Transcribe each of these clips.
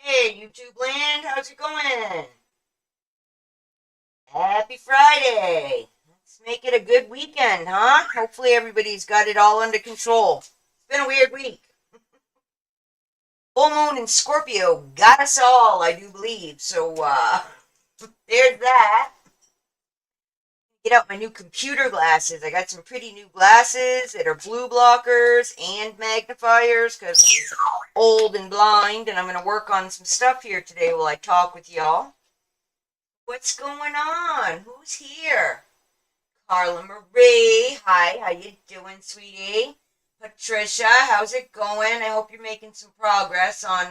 Hey, YouTube land, how's it going? Happy Friday. Let's make it a good weekend, huh? Hopefully everybody's got it all under control. It's been a weird week. Full moon in Scorpio got us all, I do believe. So, there's that. Get out my new computer glasses. I got some pretty new glasses that are blue blockers and magnifiers because I'm old and blind, and I'm going to work on some stuff here today while I talk with y'all. What's going on? Who's here? Carla Marie. Hi, how you doing, sweetie? Patricia, how's it going? I hope you're making some progress on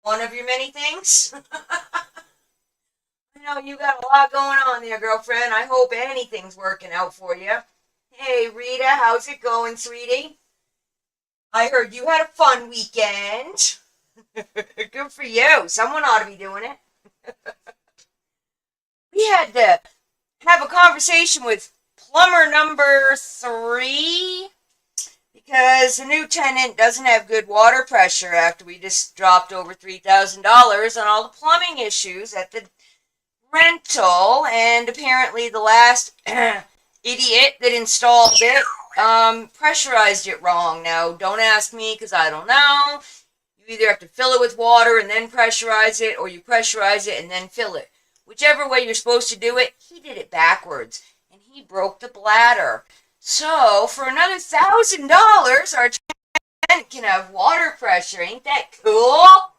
one of your many things. I know you got a lot going on there, girlfriend. I hope anything's working out for you. Hey, Rita, how's it going, sweetie? I heard you had a fun weekend. Good for you. Someone ought to be doing it. We had to have a conversation with plumber number 3 because the new tenant doesn't have good water pressure after we just dropped over $3,000 on all the plumbing issues at the rental, and apparently the last idiot that installed it pressurized it wrong. Now, don't ask me because I don't know. You either have to fill it with water and then pressurize it, or you pressurize it and then fill it. Whichever way you're supposed to do it, he did it backwards, and he broke the bladder. So, for another $1,000, our tenant can have water pressure. Ain't that cool?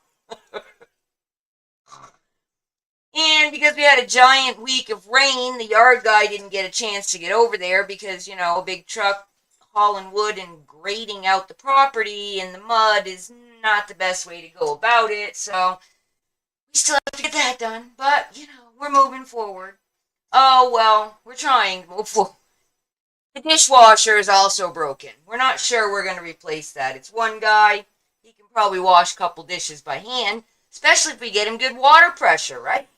And because we had a giant week of rain, the yard guy didn't get a chance to get over there because, you know, a big truck hauling wood and grading out the property in the mud is not the best way to go about it. So we still have to get that done. But, you know, we're moving forward. Oh, well, we're trying to move forward. The dishwasher is also broken. We're not sure we're going to replace that. It's one guy. He can probably wash a couple dishes by hand, especially if we get him good water pressure, right?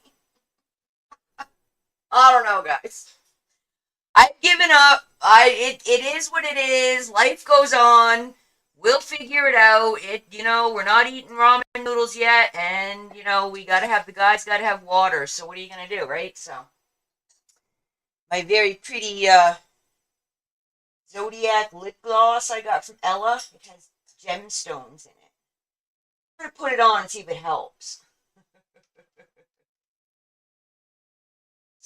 I don't know, guys. I've given up. It is what it is. Life goes on. We'll figure it out. We're not eating ramen noodles yet, and we gotta have the guys gotta have water. So what are you gonna do, right? So my very pretty Zodiac lip gloss I got from Ella. It has gemstones in it. I'm gonna put it on and see if it helps.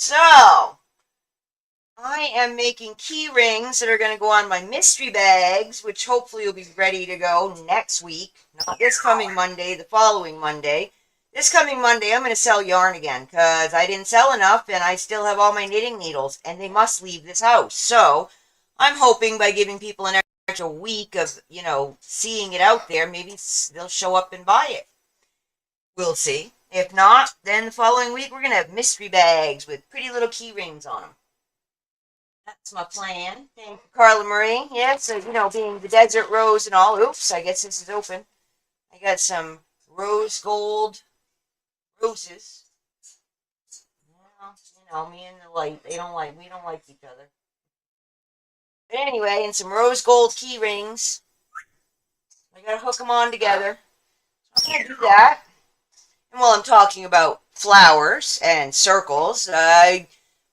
So I am making key rings that are going to go on my mystery bags, which hopefully will be ready to go next week. Not this coming Monday, the following Monday. This coming Monday, I'm going to sell yarn again because I didn't sell enough and I still have all my knitting needles and they must leave this house. So I'm hoping by giving people an extra week of, seeing it out there, maybe they'll show up and buy it. We'll see. If not, then the following week we're going to have mystery bags with pretty little key rings on them. That's my plan. Thank you, Carla Marie. Yeah, so, being the desert rose and all. Oops, I guess this is open. I got some rose gold roses. Well, me and the light, we don't like each other. But anyway, and some rose gold key rings. I gotta hook them on together. I'm gonna do that. And while I'm talking about flowers and circles, I've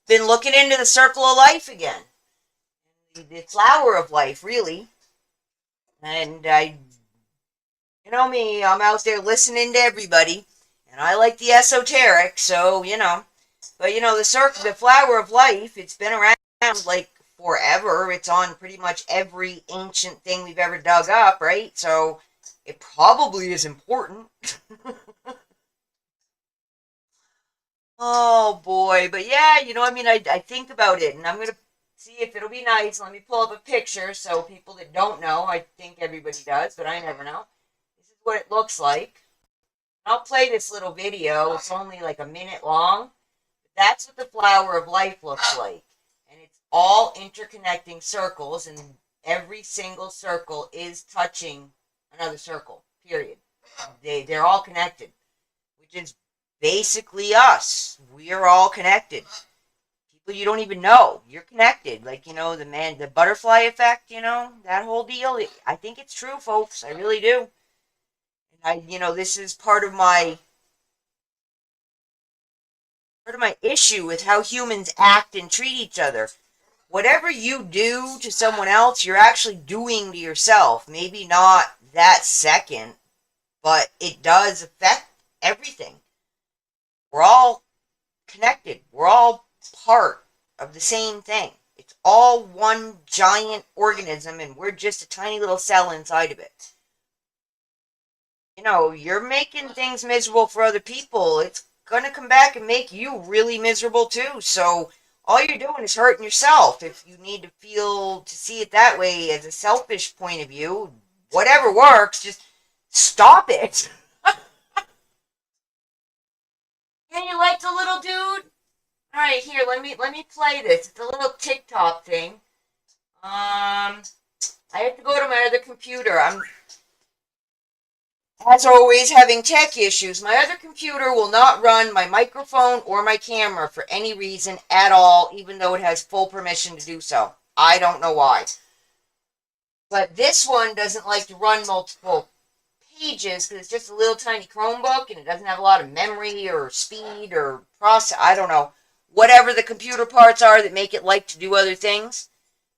been looking into the circle of life again. The flower of life, really. And you know me, I'm out there listening to everybody. And I like the esoteric, so, But, the flower of life, it's been around like forever. It's on pretty much every ancient thing we've ever dug up, right? So it probably is important. Oh boy, but yeah, I think about it and I'm going to see if it'll be nice. Let me pull up a picture so people that don't know, I think everybody does, but I never know. This is what it looks like. I'll play this little video. It's only like a minute long. That's what the flower of life looks like. And it's all interconnecting circles, and every single circle is touching another circle, period. They're all connected, which is basically us. We are all connected. People you don't even know, you're connected. Like, the butterfly effect, that whole deal. I think it's true, folks. I really do. And this is part of my issue with how humans act and treat each other. Whatever you do to someone else, you're actually doing to yourself. Maybe not that second, but it does affect everything. We're all connected. We're all part of the same thing. It's all one giant organism, and we're just a tiny little cell inside of it. You're making things miserable for other people. It's going to come back and make you really miserable too. So all you're doing is hurting yourself. If you need to see it that way as a selfish point of view, whatever works, just stop it. Can you like the little dude? All right, here, let me play this. It's a little TikTok thing. I have to go to my other computer. I'm, as always, having tech issues. My other computer will not run my microphone or my camera for any reason at all, even though it has full permission to do so. I don't know why. But this one doesn't like to run multiple pages because it's just a little tiny Chromebook and it doesn't have a lot of memory or speed or process. I don't know. Whatever the computer parts are that make it like to do other things.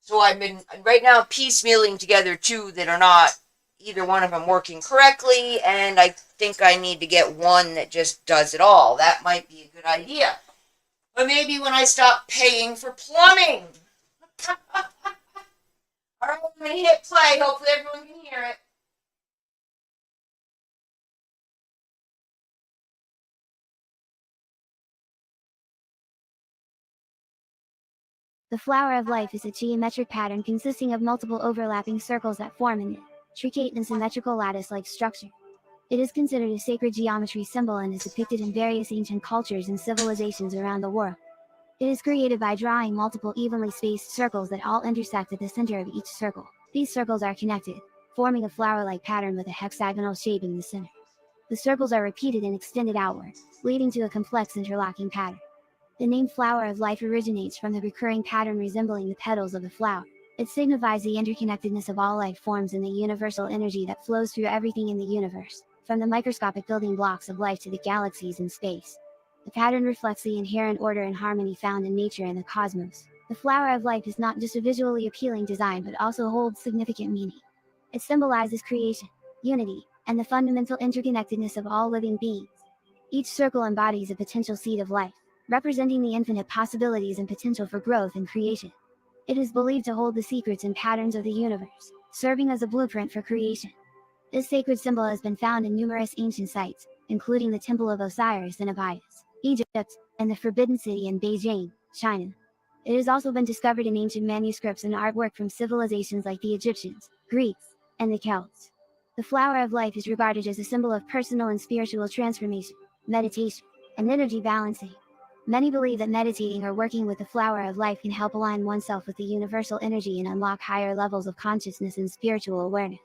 So I've been right now piecemealing together two that are not either one of them working correctly, and I think I need to get one that just does it all. That might be a good idea. But maybe when I stop paying for plumbing. Alright, I'm going to hit play. Hopefully everyone can hear it. The flower of life is a geometric pattern consisting of multiple overlapping circles that form an intricate and symmetrical lattice-like structure. It is considered a sacred geometry symbol and is depicted in various ancient cultures and civilizations around the world. It is created by drawing multiple evenly spaced circles that all intersect at the center of each circle. These circles are connected, forming a flower-like pattern with a hexagonal shape in the center. The circles are repeated and extended outward, leading to a complex interlocking pattern. The name flower of life originates from the recurring pattern resembling the petals of a flower. It signifies the interconnectedness of all life forms and the universal energy that flows through everything in the universe, from the microscopic building blocks of life to the galaxies in space. The pattern reflects the inherent order and harmony found in nature and the cosmos. The flower of life is not just a visually appealing design but also holds significant meaning. It symbolizes creation, unity, and the fundamental interconnectedness of all living beings. Each circle embodies a potential seed of life, representing the infinite possibilities and potential for growth and creation. It is believed to hold the secrets and patterns of the universe, serving as a blueprint for creation. This sacred symbol has been found in numerous ancient sites, including the Temple of Osiris in Abydos, Egypt, and the Forbidden City in Beijing, China. It has also been discovered in ancient manuscripts and artwork from civilizations like the Egyptians, Greeks, and the Celts. The flower of life is regarded as a symbol of personal and spiritual transformation, meditation, and energy balancing. Many believe that meditating or working with the flower of life can help align oneself with the universal energy and unlock higher levels of consciousness and spiritual awareness.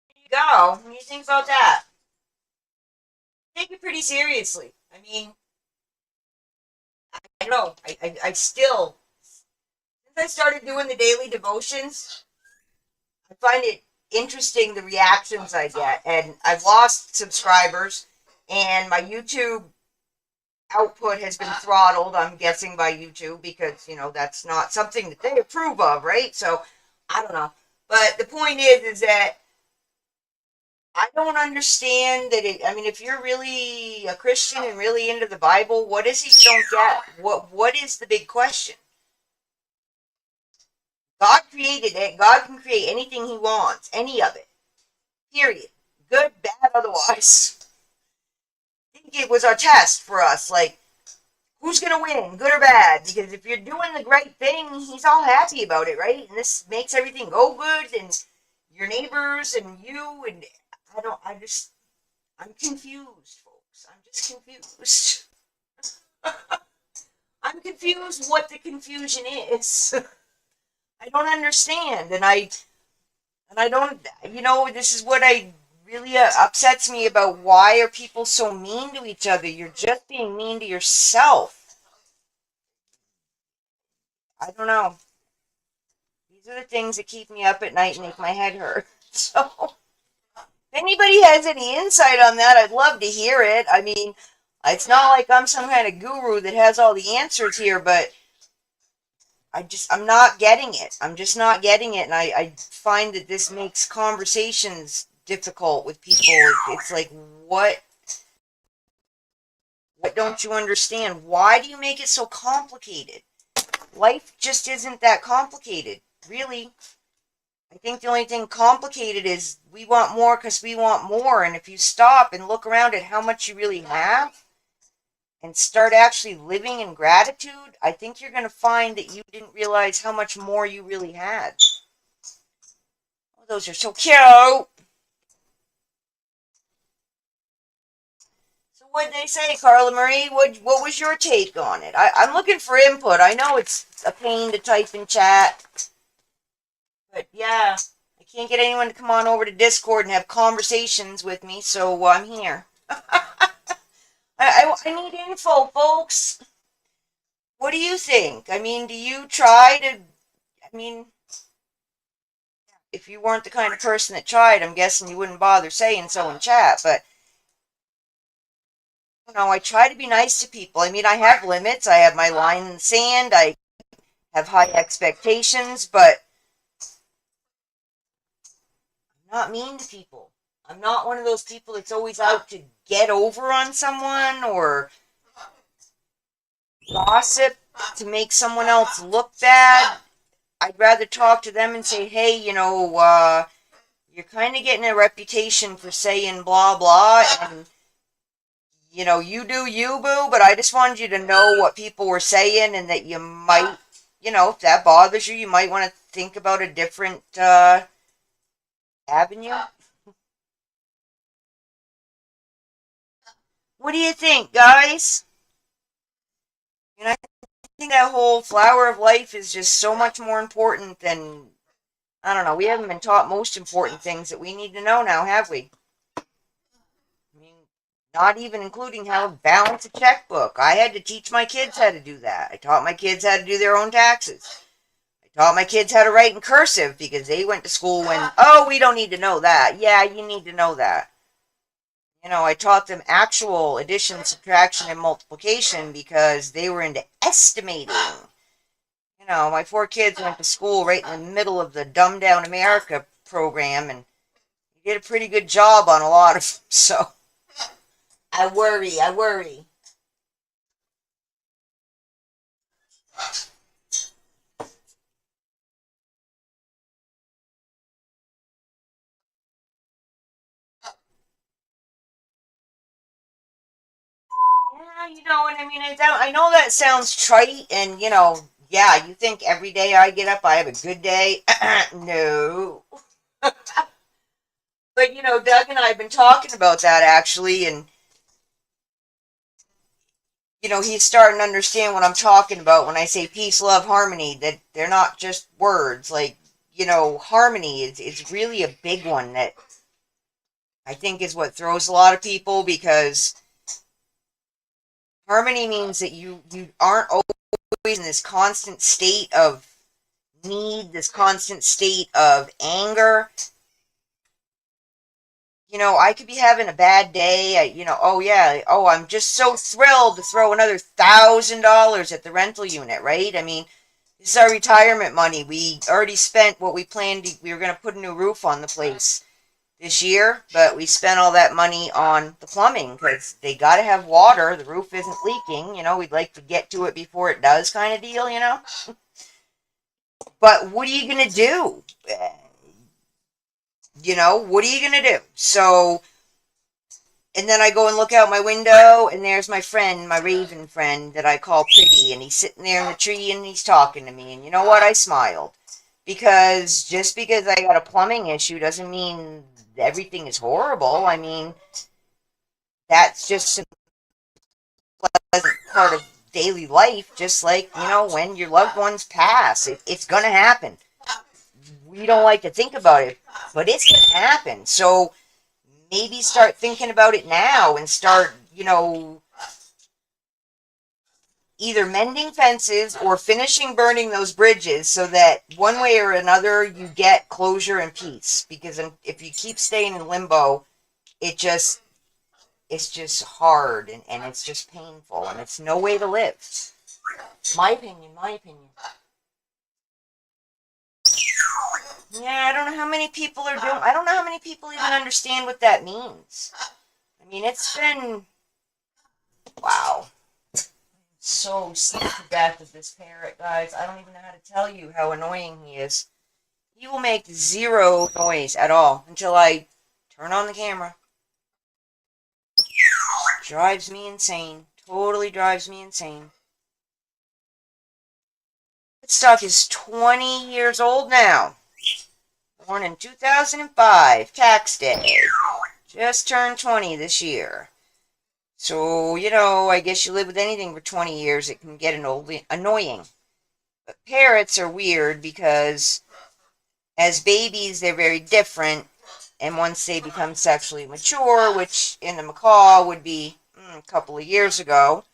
There you go. What do you think about that? Take it pretty seriously. I mean, I don't know. I still, since I started doing the daily devotions, I find it interesting the reactions I get. And I've lost subscribers, and my YouTube output has been throttled, I'm guessing, by YouTube because, that's not something that they approve of, right? So, I don't know. But the point is that I don't understand that if you're really a Christian and really into the Bible, what is it you don't get? What is the big question? God created it. God can create anything he wants, any of it. Period. Good, bad, otherwise. I think it was our test for us, like, who's going to win, good or bad? Because if you're doing the right thing, he's all happy about it, right? And this makes everything go good, and your neighbors and you, and I'm confused, folks. I'm just confused. I'm confused what the confusion is. I don't understand, and I don't, this is what really upsets me about why are people so mean to each other. You're just being mean to yourself. I don't know. These are the things that keep me up at night and make my head hurt. So, if anybody has any insight on that, I'd love to hear it. I mean, it's not like I'm some kind of guru that has all the answers here, but I'm not getting it. I'm just not getting it. And I find that this makes conversations difficult with people. It's like, what don't you understand? Why do you make it so complicated? Life just isn't that complicated, really. I think the only thing complicated is we want more because we want more. And if you stop and look around at how much you really have and start actually living in gratitude, I think you're going to find that you didn't realize how much more you really had. Oh, those are so cute. So what'd they say, Carla Marie? What was your take on it? I'm looking for input. I know it's a pain to type in chat. But yeah, I can't get anyone to come on over to Discord and have conversations with me, so I'm here. I need info, folks. What do you think? Do you try to, if you weren't the kind of person that tried, I'm guessing you wouldn't bother saying so in chat, but, I try to be nice to people. I have limits. I have my line in the sand. I have high expectations, but I'm not mean to people. I'm not one of those people that's always out to get over on someone or gossip to make someone else look bad. I'd rather talk to them and say, hey, you're kind of getting a reputation for saying blah, blah, and, you do you, boo, but I just wanted you to know what people were saying and that you might, if that bothers you, you might want to think about a different avenue. What do you think, guys? I think that whole flower of life is just so much more important than, I don't know, we haven't been taught most important things that we need to know now, have we? Not even including how to balance a checkbook. I had to teach my kids how to do that. I taught my kids how to do their own taxes. I taught my kids how to write in cursive because they went to school when, oh, we don't need to know that. Yeah, you need to know that. I taught them actual addition, subtraction, and multiplication because they were into estimating. My 4 kids went to school right in the middle of the Dumb Down America program, and they did a pretty good job on a lot of them, so I worry. And I mean, I know that sounds trite, and yeah, you think every day I get up I have a good day. No. But Doug and I have been talking about that actually, and he's starting to understand what I'm talking about when I say peace, love, harmony, that they're not just words. Like, harmony is really a big one that I think is what throws a lot of people, because harmony means that you aren't always in this constant state of need, this constant state of anger. I could be having a bad day. Oh yeah, oh, I'm just so thrilled to throw another $1,000 at the rental unit, right? I mean, this is our retirement money. We already spent what we planned. We were going to put a new roof on the place this year, but we spent all that money on the plumbing because they got to have water. The roof isn't leaking. We'd like to get to it before it does, kind of deal. But what are you going to do? What are you going to do? So, and then I go and look out my window, and there's my friend, my raven friend that I call Pretty, and he's sitting there in the tree, and he's talking to me, and you know what? I smiled. Because just because I got a plumbing issue doesn't mean everything is horrible. I mean, that's just a pleasant part of daily life, just like, when your loved ones pass. It's going to happen. We don't like to think about it, but it's going to happen. So maybe start thinking about it now and start, either mending fences or finishing burning those bridges so that one way or another you get closure and peace. Because if you keep staying in limbo, it's just hard, and it's just painful, and it's no way to live. My opinion. Yeah, I don't know how many people are doing. I don't know how many people even understand what that means. I mean, it's been, wow. So sick to death of this parrot, guys. I don't even know how to tell you how annoying he is. He will make zero noise at all until I turn on the camera. Drives me insane. Totally drives me insane. Woodstock is 20 years old now. Born in 2005, tax day. Just turned 20 this year. So, I guess you live with anything for 20 years, it can get annoying. But parrots are weird because as babies, they're very different. And once they become sexually mature, which in the macaw would be a couple of years ago,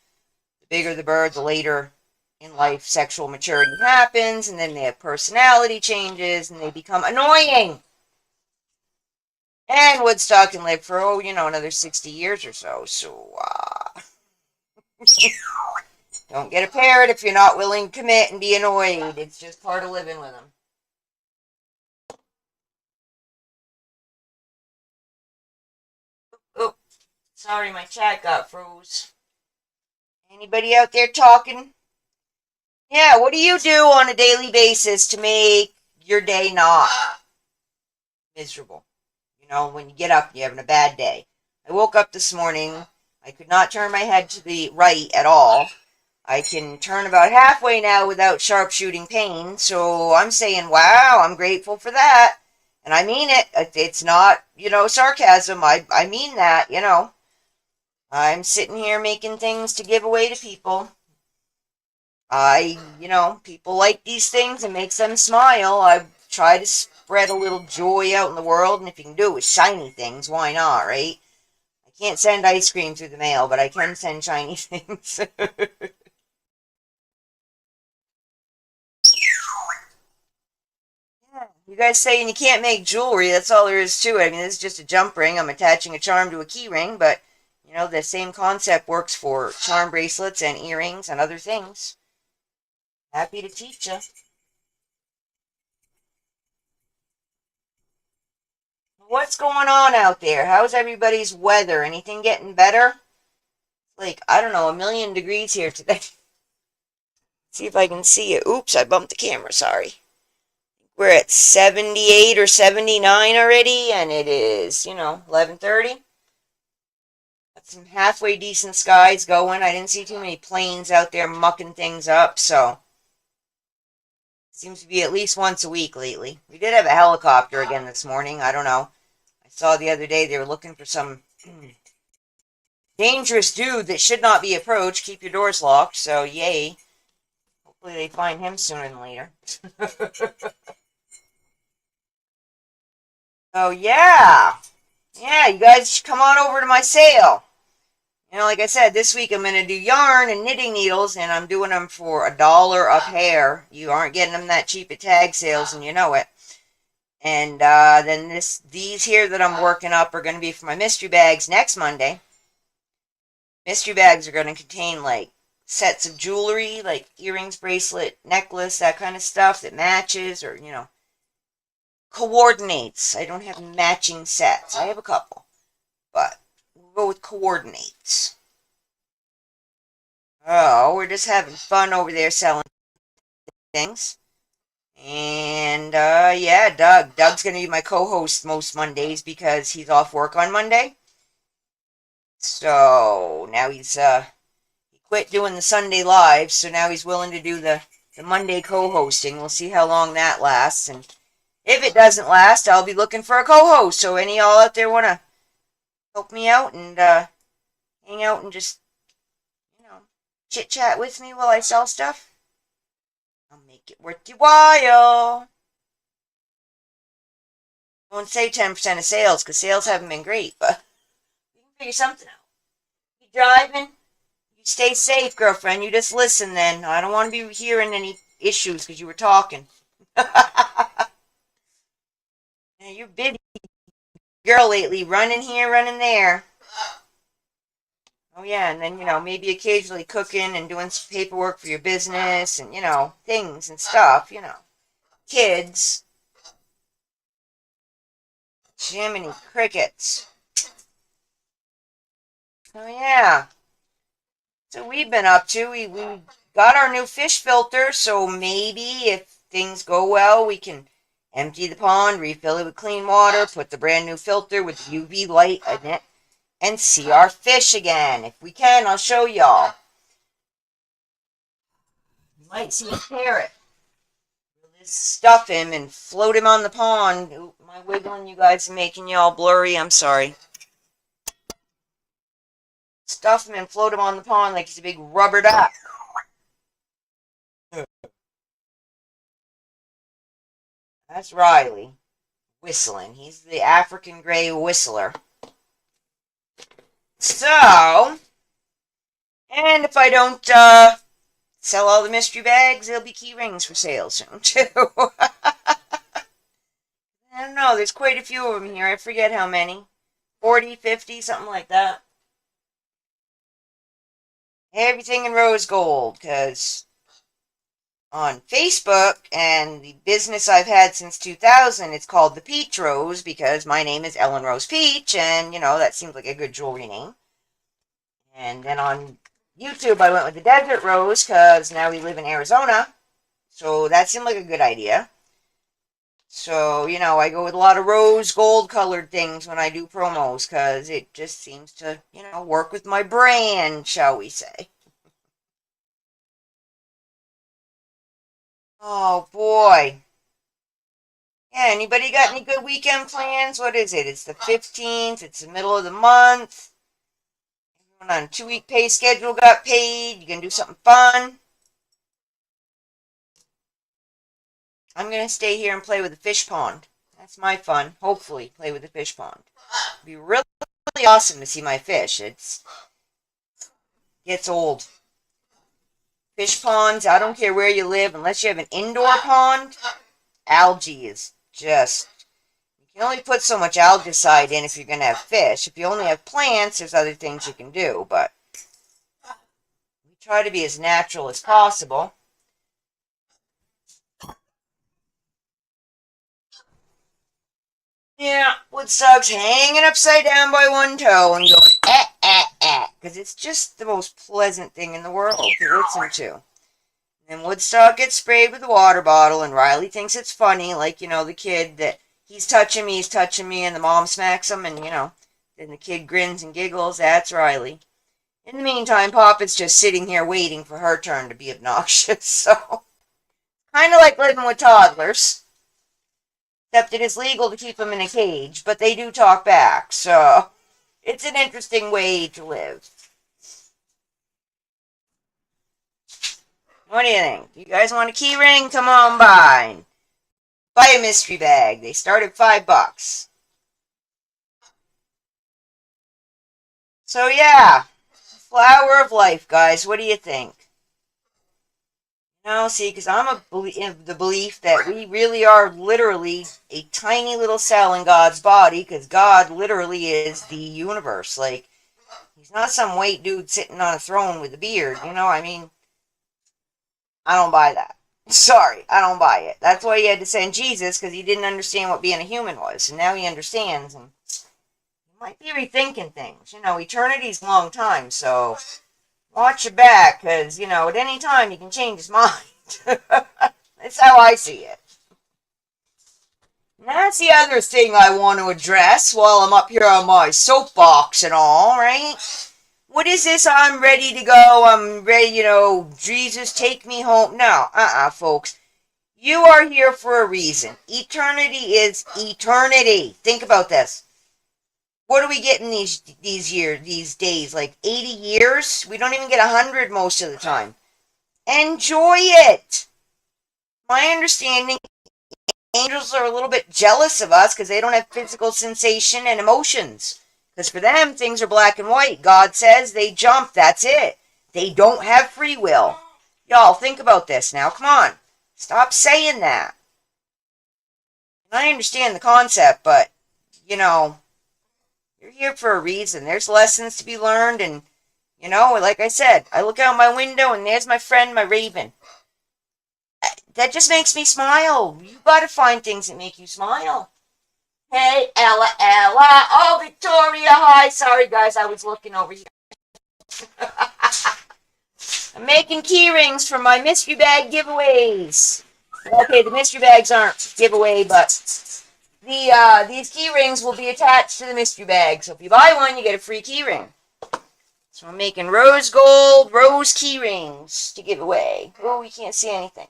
the bigger the bird, the later in life sexual maturity happens, and then they have personality changes, and they become annoying. And Woodstock can live for, another 60 years or so. So, don't get a parrot if you're not willing to commit and be annoyed. It's just part of living with them. Oh, sorry, my chat got froze. Anybody out there talking? Yeah, what do you do on a daily basis to make your day not miserable? When you get up, you're having a bad day. I woke up this morning. I could not turn my head to the right at all. I can turn about halfway now without sharp shooting pain. So I'm saying, wow, I'm grateful for that. And I mean it. It's not, sarcasm. I mean that, I'm sitting here making things to give away to people. People like these things. It makes them smile. I try to spread a little joy out in the world. And if you can do it with shiny things, why not, right? I can't send ice cream through the mail, but I can send shiny things. Yeah, you guys saying you can't make jewelry. That's all there is to it. I mean, this is just a jump ring. I'm attaching a charm to a key ring, but, the same concept works for charm bracelets and earrings and other things. Happy to teach you. What's going on out there? How's everybody's weather? Anything getting better? Like, I don't know, 1,000,000 degrees here today. See if I can see it. Oops, I bumped the camera, sorry. We're at 78 or 79 already, and it is, 11:30. some halfway decent skies going. I didn't see too many planes out there mucking things up, so seems to be at least once a week lately. We did have a helicopter again this morning. I don't know. I saw the other day they were looking for some dangerous dude that should not be approached. Keep your doors locked, so yay. Hopefully they find him sooner than later. Oh yeah. Yeah, you guys should come on over to my sale. You know, like I said, this week I'm going to do yarn and knitting needles, and I'm doing them for $1 a pair. You aren't getting them that cheap at tag sales, and you know it. And then these here that I'm working up are going to be for my mystery bags next Monday. Mystery bags are going to contain, like, sets of jewelry, like earrings, bracelet, necklace, that kind of stuff that matches or, you know, coordinates. I don't have matching sets. I have a couple, but we'll go with coordinates. Oh, we're just having fun over there selling things. And, yeah, Doug's going to be my co-host most Mondays because he's off work on Monday. So, now he quit doing the Sunday live, so now he's willing to do the Monday co-hosting. We'll see how long that lasts, and if it doesn't last, I'll be looking for a co-host. So any of y'all out there want to help me out and hang out and just, you know, chit-chat with me while I sell stuff? I'll make it worth your while. Don't say 10% of sales, because sales haven't been great, but you can figure something out. You driving? You stay safe, girlfriend. You just listen then. I don't want to be hearing any issues because you were talking. Yeah, you're busy girl lately, running here, running there. Oh yeah, and then, you know, maybe occasionally cooking and doing some paperwork for your business and, you know, things and stuff, you know. Kids. Jiminy crickets. Oh yeah. So we've been up to, we got our new fish filter, so maybe if things go well, we can empty the pond, refill it with clean water, put the brand new filter with UV light in it, and see our fish again. If we can, I'll show y'all. You might see a parrot. We'll just stuff him and float him on the pond. Oop, my wiggling, you guys are making y'all blurry. I'm sorry. Stuff him and float him on the pond like he's a big rubber duck. That's Riley whistling. He's the African gray whistler. So, and if I don't sell all the mystery bags, there'll be key rings for sale soon too. I don't know, there's quite a few of them here. I forget how many. 40, 50, something like that. Everything in rose gold, because on Facebook and the business I've had since 2000, it's called the Peach Rose because my name is Ellen Rose Peach, and, you know, that seems like a good jewelry name. And then on YouTube, I went with the Desert Rose because now we live in Arizona, so that seemed like a good idea. So, you know, I go with a lot of rose gold colored things when I do promos because it just seems to, you know, work with my brand, shall we say. Oh, boy. Yeah, anybody got any good weekend plans? What is it? It's the 15th. It's the middle of the month. Everyone on a 2-week pay schedule got paid. You can do something fun. I'm going to stay here and play with the fish pond. That's my fun. Hopefully, play with the fish pond. It'd be really, really awesome to see my fish. Gets old. Fish ponds, I don't care where you live, unless you have an indoor pond, algae is just, you can only put so much algicide in if you're going to have fish. If you only have plants, there's other things you can do, but we try to be as natural as possible. Yeah, Woodstock's hanging upside down by one toe and going, because it's just the most pleasant thing in the world to listen to. And Woodstock gets sprayed with a water bottle, and Riley thinks it's funny, like, you know, the kid that he's touching me, and the mom smacks him, and, you know, And the kid grins and giggles. That's Riley. In the meantime, Pop is just sitting here waiting for her turn to be obnoxious. So, kind of like living with toddlers. Except it is legal to keep them in a cage, but they do talk back. So, it's an interesting way to live. What do you think? You guys want a key ring? Come on by. Buy a mystery bag. They start at $5. So yeah, flower of life, guys. What do you think? No, see, because I'm in the belief that we really are literally a tiny little cell in God's body, because God literally is the universe. Like, he's not some white dude sitting on a throne with a beard, I mean, I don't buy that. Sorry, I don't buy it. That's why he had to send Jesus, because he didn't understand what being a human was, and now he understands, and he might be rethinking things. Eternity's a long time, so watch your back, because, at any time he can change his mind. That's how I see it. And that's the other thing I want to address while I'm up here on my soapbox and all, right? What is this? I'm ready to go. I'm ready, Jesus, take me home. No, folks. You are here for a reason. Eternity is eternity. Think about this. What do we get in these days? Like 80 years? We don't even get 100 most of the time. Enjoy it. My understanding, angels are a little bit jealous of us because they don't have physical sensation and emotions. Because for them, things are black and white. God says they jump. That's it. They don't have free will. Y'all, think about this now. Come on. Stop saying that. And I understand the concept, but, you're here for a reason. There's lessons to be learned, and, like I said, I look out my window, and there's my friend, my raven. That just makes me smile. You gotta find things that make you smile. Hey, Ella. Oh, Victoria, hi. Sorry, guys, I was looking over here. I'm making key rings for my mystery bag giveaways. Okay, the mystery bags aren't giveaway, but these key rings will be attached to the mystery bag. So if you buy one, you get a free key ring. So I'm making rose gold, rose key rings to give away. Oh, you can't see anything.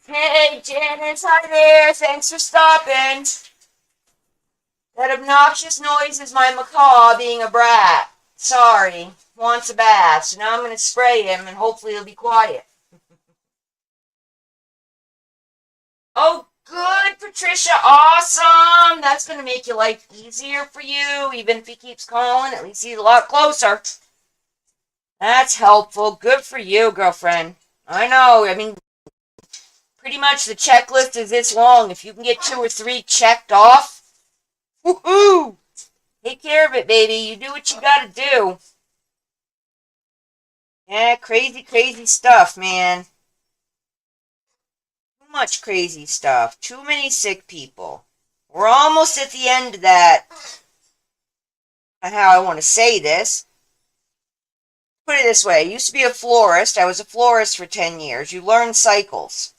Hey, Janice, hi there. Thanks for stopping. That obnoxious noise is my macaw being a brat. Sorry. Wants a bath. So now I'm going to spray him and hopefully he'll be quiet. Oh, good, Patricia. Awesome. That's going to make your life easier for you. Even if he keeps calling, at least he's a lot closer. That's helpful. Good for you, girlfriend. I know. I mean, pretty much the checklist is this long. If you can get 2 or 3 checked off, woohoo! Take care of it, baby. You do what you gotta do. Yeah, crazy stuff, man. Too much crazy stuff. Too many sick people. We're almost at the end of that. How I want to say this. Put it this way. I used to be a florist. I was a florist for 10 years. You learn cycles.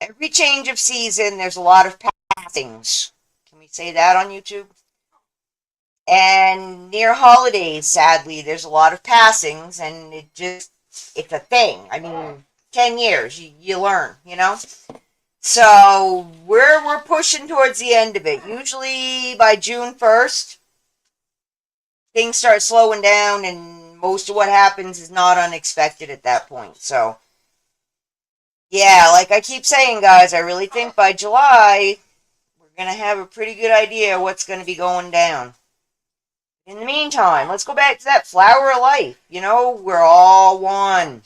Every change of season, there's a lot of passings. Can we say that on YouTube? And near holidays, sadly, there's a lot of passings, and it's a thing. I mean, 10 years, you learn, So we're pushing towards the end of it. Usually by June 1st, things start slowing down, and most of what happens is not unexpected at that point. So, yeah, like I keep saying, guys, I really think by July, we're going to have a pretty good idea what's going to be going down. In the meantime, let's go back to that flower of life. We're all one.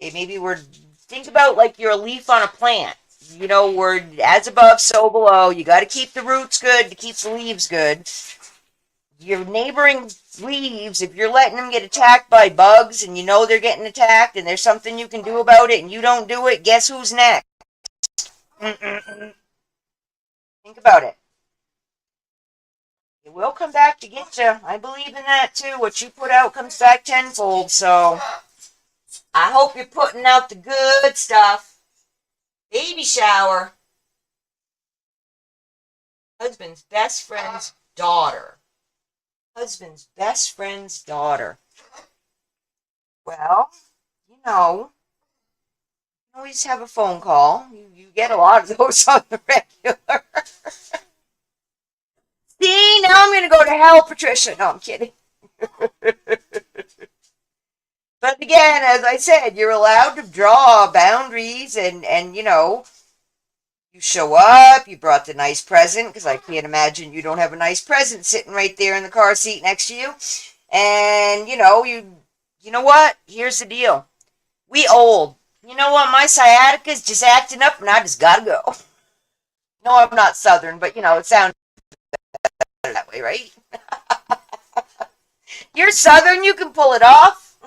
Okay, maybe think about like you're a leaf on a plant. We're as above, so below. You got to keep the roots good to keep the leaves good. Your neighboring leaves, if you're letting them get attacked by bugs and they're getting attacked and there's something you can do about it and you don't do it, guess who's next? Think about it. It will come back to get you. I believe in that too. What you put out comes back tenfold. So I hope you're putting out the good stuff. Baby shower. Husband's best friend's daughter. Husband's best friend's daughter. Well, you know, you always have a phone call. You get a lot of those on the regular. See, now I'm going to go to hell, Patricia. No, I'm kidding. But again, as I said, you're allowed to draw boundaries and you show up, you brought the nice present, because I can't imagine you don't have a nice present sitting right there in the car seat next to you. And, you know what? Here's the deal. We old. You know what? My sciatica's just acting up and I just gotta go. No, I'm not Southern, but, it sounds that way, right? You're Southern, you can pull it off.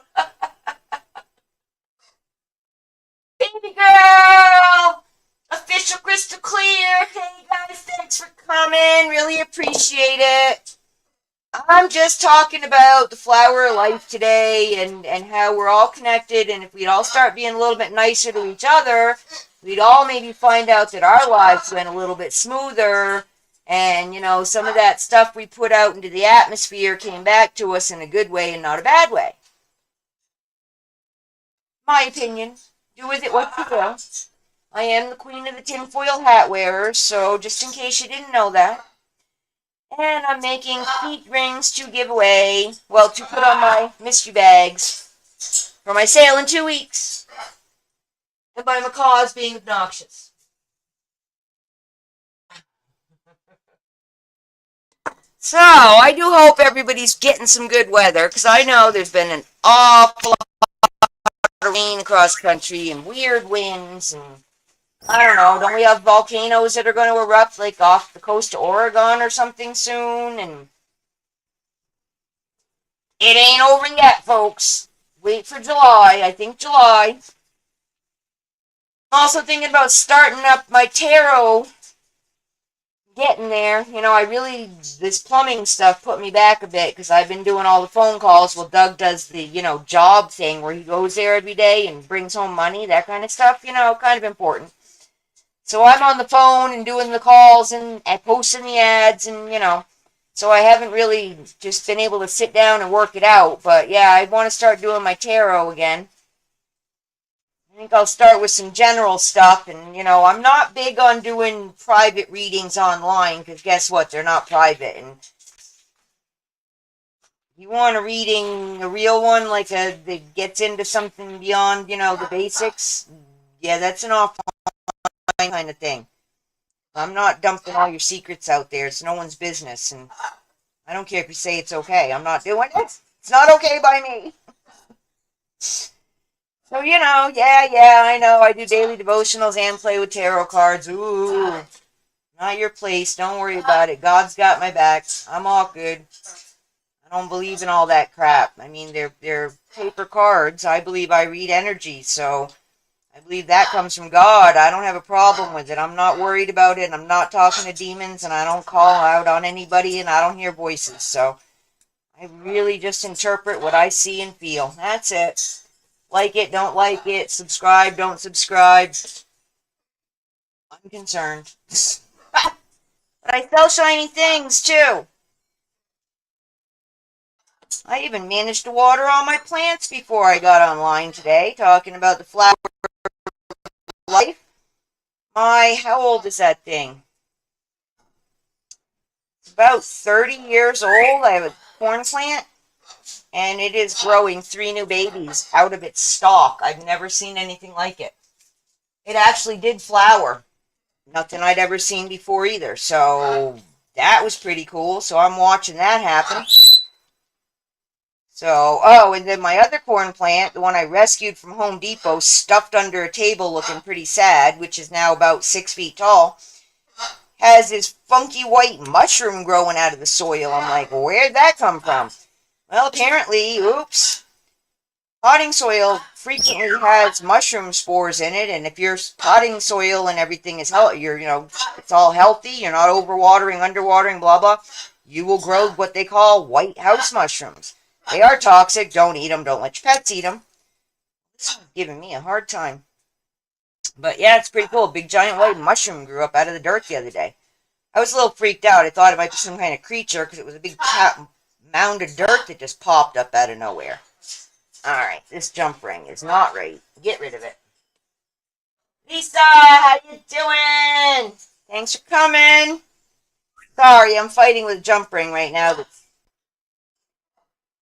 Baby girl! Official crystal clear. Hey guys, thanks for coming. Really appreciate it. I'm just talking about the flower of life today and how we're all connected, and if we'd all start being a little bit nicer to each other, we'd all maybe find out that our lives went a little bit smoother, and some of that stuff we put out into the atmosphere came back to us in a good way and not a bad way. My opinion. Do with it what you will. I am the queen of the tinfoil hat wearers, so just in case you didn't know that. And I'm making feet rings to give away, to put on my mystery bags for my sale in 2 weeks. And by macaws being obnoxious. So, I do hope everybody's getting some good weather, because I know there's been an awful lot of rain across country and weird winds and I don't know, don't we have volcanoes that are going to erupt like off the coast of Oregon or something soon? And it ain't over yet, folks. Wait for July. I think July. I'm also thinking about starting up my tarot. Getting there. This plumbing stuff put me back a bit because I've been doing all the phone calls. Well, Doug does the, job thing where he goes there every day and brings home money, that kind of stuff, kind of important. So I'm on the phone and doing the calls and posting the ads and, so I haven't really just been able to sit down and work it out. But yeah, I want to start doing my tarot again. I think I'll start with some general stuff. And, I'm not big on doing private readings online because guess what? They're not private. And you want a reading, a real one, that gets into something beyond, the basics. Yeah, that's an offline kind of thing. I'm not dumping all your secrets out there. It's no one's business. And I don't care if you say it's okay. I'm not doing it. It's not okay by me. So, I know. I do daily devotionals and play with tarot cards. Ooh. Not your place. Don't worry about it. God's got my back. I'm all good. I don't believe in all that crap. I mean, they're paper cards. I believe I read energy, so I believe that comes from God. I don't have a problem with it. I'm not worried about it. I'm not talking to demons, and I don't call out on anybody, and I don't hear voices. So I really just interpret what I see and feel. That's it. Like it, don't like it. Subscribe, don't subscribe. I'm concerned. But I sell shiny things, too. I even managed to water all my plants before I got online today, talking about the flower life. How old is that thing? It's about 30 years old. I have a corn plant, and it is growing 3 new babies out of its stalk. I've never seen anything like it. It actually did flower. Nothing I'd ever seen before either. So that was pretty cool. So I'm watching that happen. So, and then my other corn plant, the one I rescued from Home Depot, stuffed under a table looking pretty sad, which is now about 6 feet tall, has this funky white mushroom growing out of the soil. I'm like, where'd that come from? Well, apparently, potting soil frequently has mushroom spores in it, and if your potting soil and everything is healthy, it's all healthy, you're not overwatering, underwatering, blah, blah, you will grow what they call white house mushrooms. They are toxic. Don't eat them. Don't let your pets eat them. This is giving me a hard time. But yeah, it's pretty cool. A big giant white mushroom grew up out of the dirt the other day. I was a little freaked out. I thought it might be some kind of creature because it was a big mound of dirt that just popped up out of nowhere. Alright, this jump ring is not right. Get rid of it. Lisa, how you doing? Thanks for coming. Sorry, I'm fighting with jump ring right now that's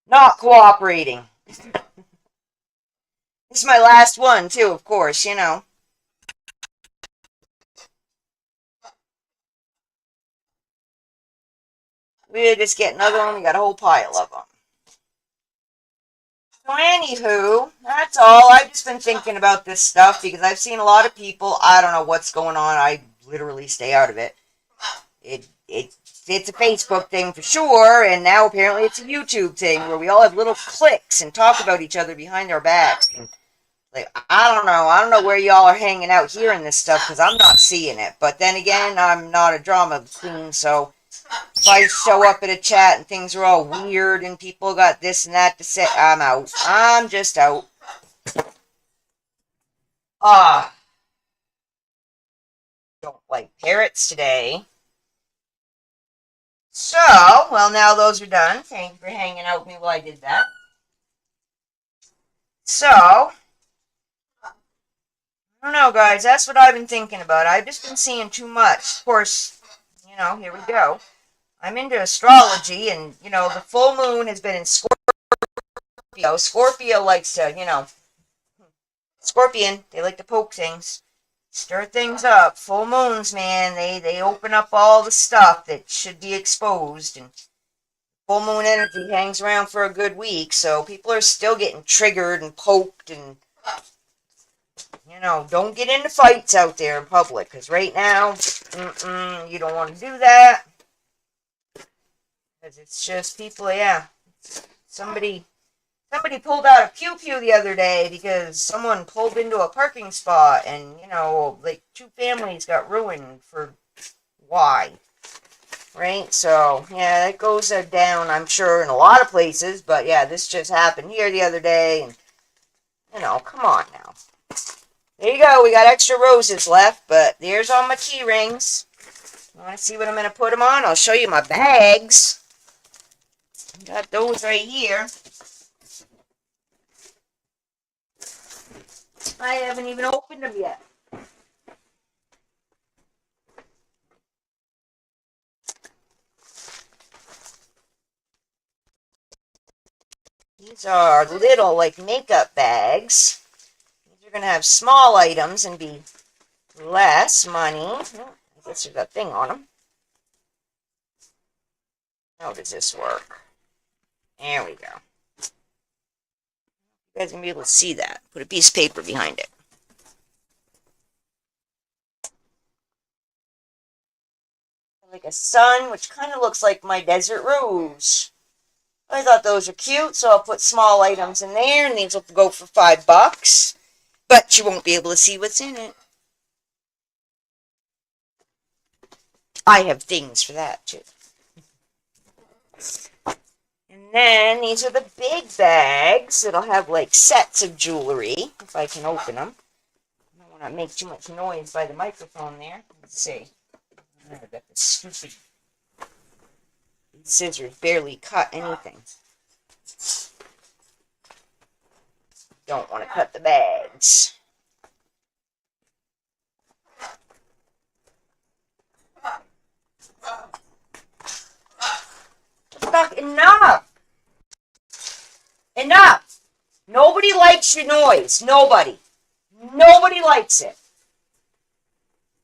not cooperating. This is my last one, too, of course, you know. We'll just get another one. We got a whole pile of them. So anywho, that's all. I've just been thinking about this stuff because I've seen a lot of people. I don't know what's going on. I literally stay out of it. It's a Facebook thing for sure, and now apparently it's a YouTube thing where we all have little cliques and talk about each other behind our backs. And, like, I don't know. I don't know where y'all are hanging out hearing this stuff because I'm not seeing it. But then again, I'm not a drama queen, so if I show up at a chat and things are all weird and people got this and that to say, I'm out. I'm just out. Don't like parrots today. So, well, now those are done. Thank you for hanging out with me while I did that. So, I don't know, guys. That's what I've been thinking about. I've just been seeing too much. Of course, you know, here we go. I'm into astrology, and, you know, the full moon has been in Scorpio. Scorpio likes to, you know, Scorpion, they like to poke things, stir things up. Full moons, man, they open up all the stuff that should be exposed, and full moon energy hangs around for a good week, so people are still getting triggered and poked, and, you know, don't get into fights out there in public, because right now, you don't want to do that. Because it's just people, yeah. Somebody pulled out a pew-pew the other day because someone pulled into a parking spot and, you know, like 2 families got ruined for why? Right? So, yeah, it goes down, I'm sure, in a lot of places. But, yeah, this just happened here the other day. And, you know, come on now. There you go. We got extra roses left. But there's all my key rings. You want to see what I'm going to put them on? I'll show you my bags. Got those right here. I haven't even opened them yet. These are little, like, makeup bags. These are going to have small items and be less money. Oh, I guess there's a thing on them. How does this work? There we go. You guys are going to be able to see that. Put a piece of paper behind it. Like a sun, which kind of looks like my desert rose. I thought those were cute, so I'll put small items in there, and these will go for $5. But you won't be able to see what's in it. I have things for that, too. And then these are the big bags that'll have, like, sets of jewelry, if I can open them. I don't want to make too much noise by the microphone there. Let's see. I've got this stupid scissors barely cut anything. Don't want to cut the bags. Fuck, enough! Enough! Nobody likes your noise. Nobody. Nobody likes it.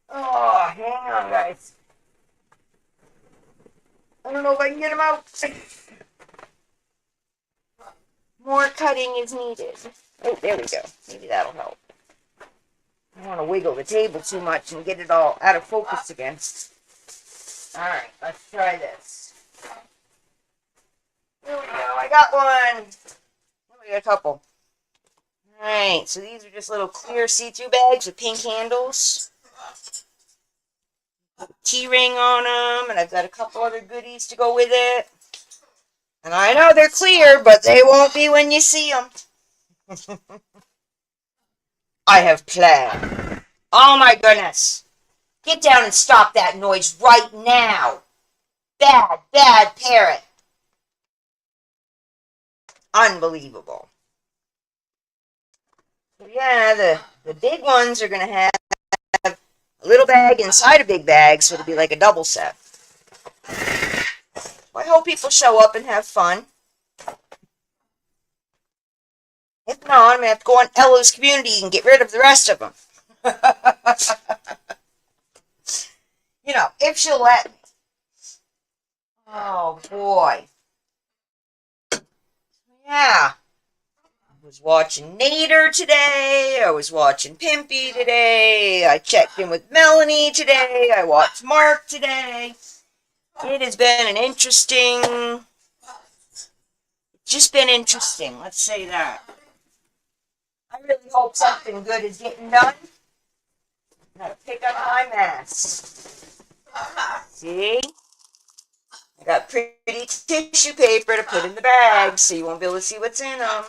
Oh, hang on, guys. I don't know if I can get them out. More cutting is needed. Oh, there we go. Maybe that'll help. I don't want to wiggle the table too much and get it all out of focus again. Alright, let's try this. Here we go. I got one. We got a couple. Alright, so these are just little clear see-through bags with pink handles. Key ring on them, and I've got a couple other goodies to go with it. And I know they're clear, but they won't be when you see them. I have planned. Oh my goodness. Get down and stop that noise right now. Bad, bad parrot. Unbelievable. So yeah, the big ones are going to have a little bag inside a big bag, so it'll be like a double set. I hope people show up and have fun. If not, I'm going to have to go on Ella's Community and get rid of the rest of them. You know, if she'll let me. Oh, boy. Yeah. I was watching Nader today. I was watching Pimpy today. I checked in with Melanie today. I watched Mark today. It has been an interesting... Just been interesting, let's say that. I really hope something good is getting done. I'm going to pick up my mess. See? I got pretty tissue paper to put in the bag so you won't be able to see what's in them.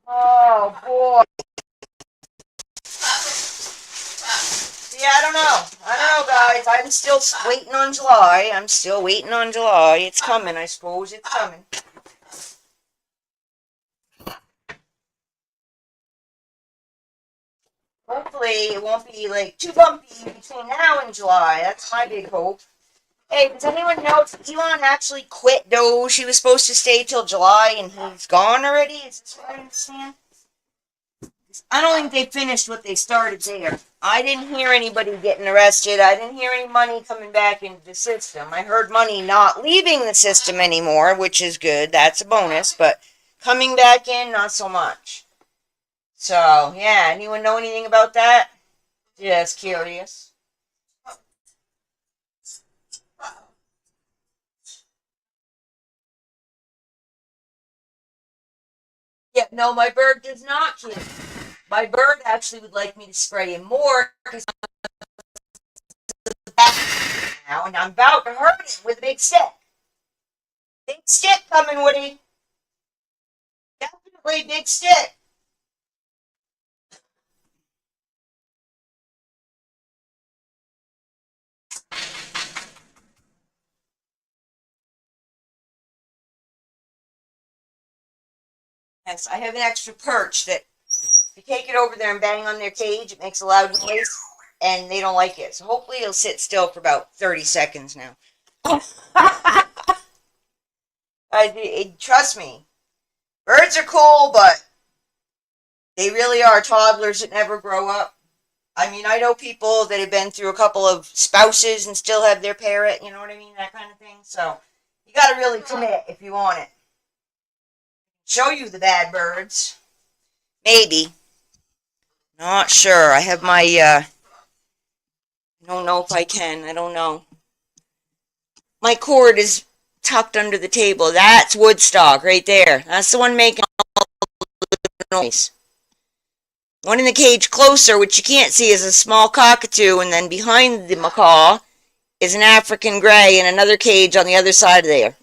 Oh, boy. Yeah, I don't know, guys. I'm still waiting on July. It's coming, I suppose. It's coming. Hopefully, it won't be, like, too bumpy between now and July. That's my big hope. Hey, does anyone know if Elon actually quit Doge? He was supposed to stay till July, and he's gone already? Is this what I understand? I don't think they finished what they started there. I didn't hear anybody getting arrested. I didn't hear any money coming back into the system. I heard money not leaving the system anymore, which is good. That's a bonus. But coming back in, not so much. So, yeah. Anyone know anything about that? Just curious. Yeah, no, my bird does not kill. My bird actually would like me to spray him more because now, and I'm about to hurt him with a big stick. Big stick coming, Woody. Definitely big stick. Yes, I have an extra perch that you take it over there and bang on their cage, it makes a loud noise, and they don't like it. So hopefully it'll sit still for about 30 seconds now. Trust me, birds are cool, but they really are toddlers that never grow up. I mean, I know people that have been through a couple of spouses and still have their parrot, you know what I mean? That kind of thing. So you got to really commit if you want it. Show you the bad birds. Maybe. Not sure. I have my, I don't know if I can. I don't know. My cord is tucked under the table. That's Woodstock right there. That's the one making all the noise. One in the cage closer, which you can't see, is a small cockatoo, and then behind the macaw is an African gray in another cage on the other side of there.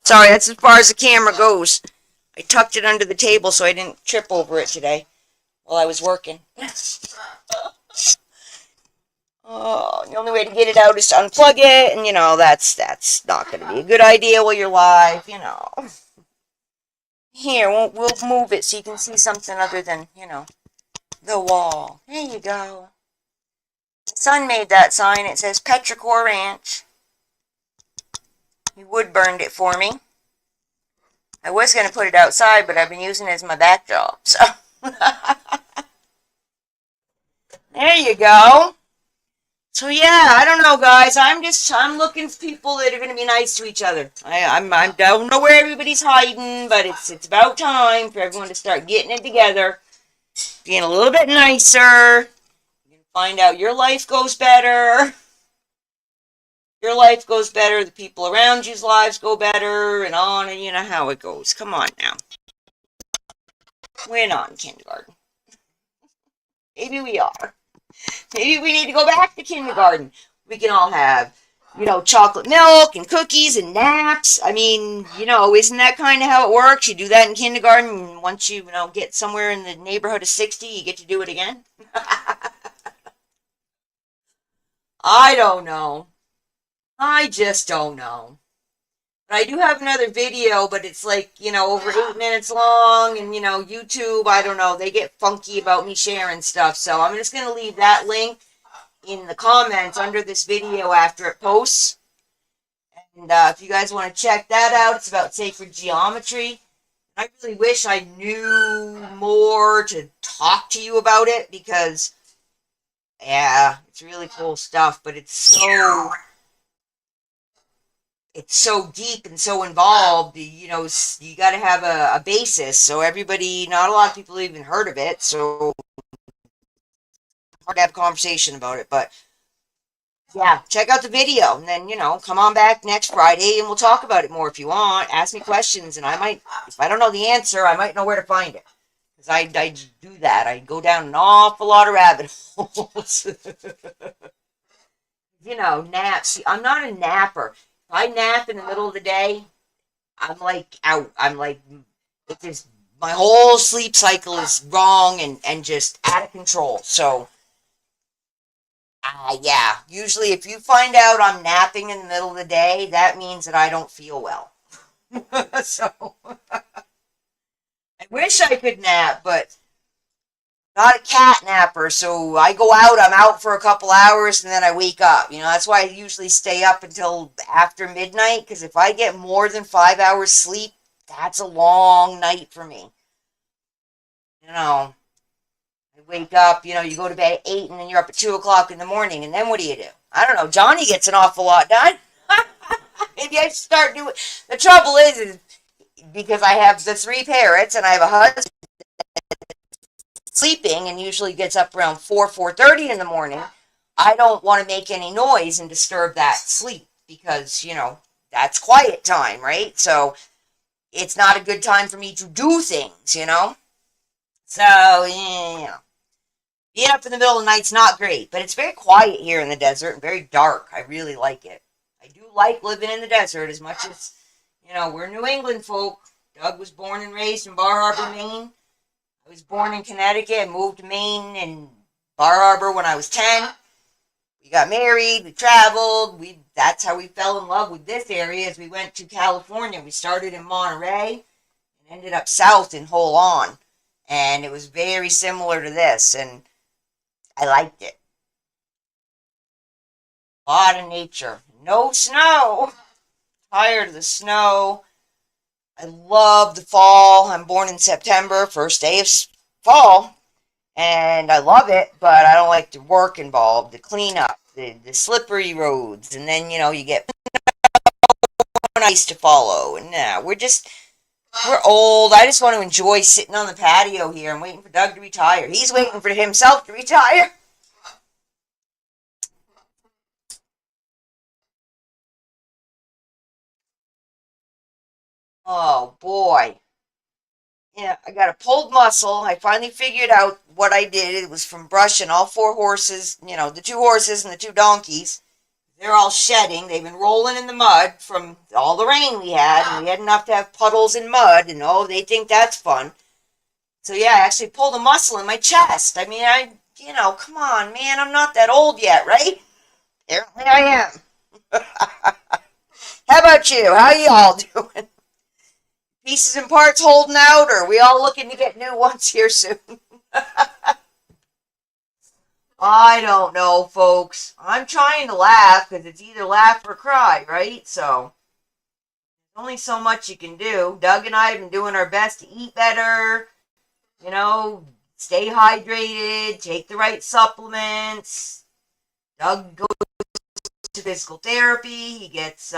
Sorry, that's as far as the camera goes. I tucked it under the table so I didn't trip over it today while I was working. Oh, the only way to get it out is to unplug it, and, you know, that's not going to be a good idea while you're live, you know. Here, we'll move it so you can see something other than, you know, the wall. There you go. My son made that sign. It says Petrichor Ranch. He wood burned it for me. I was going to put it outside, but I've been using it as my backdrop, so. There you go. So yeah, I don't know, guys. I'm looking for people that are going to be nice to each other. I don't know where everybody's hiding, but it's about time for everyone to start getting it together, being a little bit nicer. You can find out your life goes better. Your life goes better. The people around you's lives go better, and on, and you know how it goes. Come on now. We're not in kindergarten. Maybe we are. Maybe we need to go back to kindergarten. We can all have chocolate milk and cookies and naps. I mean, isn't that kind of how it works? You do that in kindergarten, and once you get somewhere in the neighborhood of 60, you get to do it again? I don't know. I just don't know. But I do have another video, but it's like, over 8 minutes long, and, YouTube, I don't know, they get funky about me sharing stuff. So I'm just going to leave that link in the comments under this video after it posts. And if you guys want to check that out, it's about sacred geometry. I really wish I knew more to talk to you about it because, yeah, it's really cool stuff, but it's so deep and so involved. You got to have a basis. So everybody, not a lot of people even heard of it. So hard to have a conversation about it. But yeah, check out the video, and then come on back next Friday, and we'll talk about it more if you want. Ask me questions, and if I don't know the answer, I might know where to find it. Because I do that. I go down an awful lot of rabbit holes. Naps. I'm not a napper. If I nap in the middle of the day, I'm like out. I'm like, it just, my whole sleep cycle is wrong and just out of control. So, yeah. Usually, if you find out I'm napping in the middle of the day, that means that I don't feel well. So, I wish I could nap, but not a cat napper, so I go out, I'm out for a couple hours, and then I wake up. That's why I usually stay up until after midnight, because if I get more than 5 hours sleep, that's a long night for me. I wake up, you go to bed at 8, and then you're up at 2 o'clock in the morning, and then what do? I don't know, Johnny gets an awful lot done. Maybe I should start doing. The trouble is because I have the 3 parrots, and I have a husband sleeping and usually gets up around 4:30 in the morning. I don't want to make any noise and disturb that sleep because, that's quiet time, right? So it's not a good time for me to do things. So, being up in the middle of the night's not great, but it's very quiet here in the desert and very dark. I really like it. I do like living in the desert as much as, we're New England folk. Doug was born and raised in Bar Harbor, Maine. I was born in Connecticut and moved to Maine and Bar Harbor when I was 10. We got married, we traveled, that's how we fell in love with this area as we went to California. We started in Monterey and ended up south in Holon. And it was very similar to this, and I liked it. A lot of nature. No snow. Tired of the snow. I love the fall. I'm born in September, first day of fall, and I love it, but I don't like the work involved, the cleanup, the slippery roads, and then, you get ice to follow, and we're old. I just want to enjoy sitting on the patio here. I'm waiting for Doug to retire. He's waiting for himself to retire. Oh, boy. Yeah, I got a pulled muscle. I finally figured out what I did. It was from brushing all 4 horses, the 2 horses and the 2 donkeys. They're all shedding. They've been rolling in the mud from all the rain we had, and we had enough to have puddles in mud, and they think that's fun. So yeah, I actually pulled a muscle in my chest. I mean, come on, man, I'm not that old yet, right? Apparently I am. How about you? How y'all doing? Pieces and parts holding out, or are we all looking to get new ones here soon? I don't know, folks. I'm trying to laugh because it's either laugh or cry, right? So, there's only so much you can do. Doug and I have been doing our best to eat better, stay hydrated, take the right supplements. Doug goes to physical therapy. He gets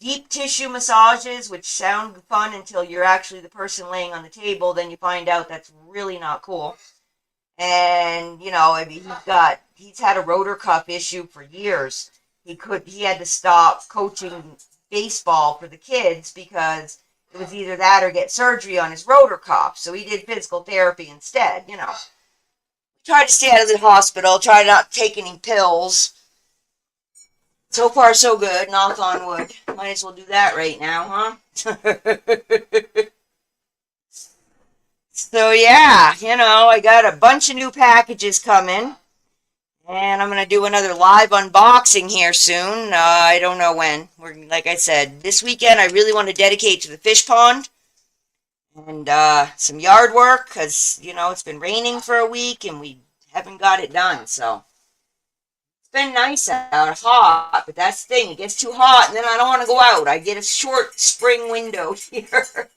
deep tissue massages, which sound fun until you're actually the person laying on the table. Then you find out that's really not cool. And I mean, he's had a rotor cuff issue for years. He had to stop coaching baseball for the kids because it was either that or get surgery on his rotor cuff. So he did physical therapy instead. Tried to stay out of the hospital. Tried not to take any pills. So far, so good. Knock on wood. Might as well do that right now, huh? So yeah, I got a bunch of new packages coming, and I'm gonna do another live unboxing here soon. I don't know when. Like I said, this weekend I really want to dedicate to the fish pond and some yard work because it's been raining for a week and we haven't got it done. So it's been nice out, hot, but that's the thing. It gets too hot, and then I don't want to go out. I get a short spring window here.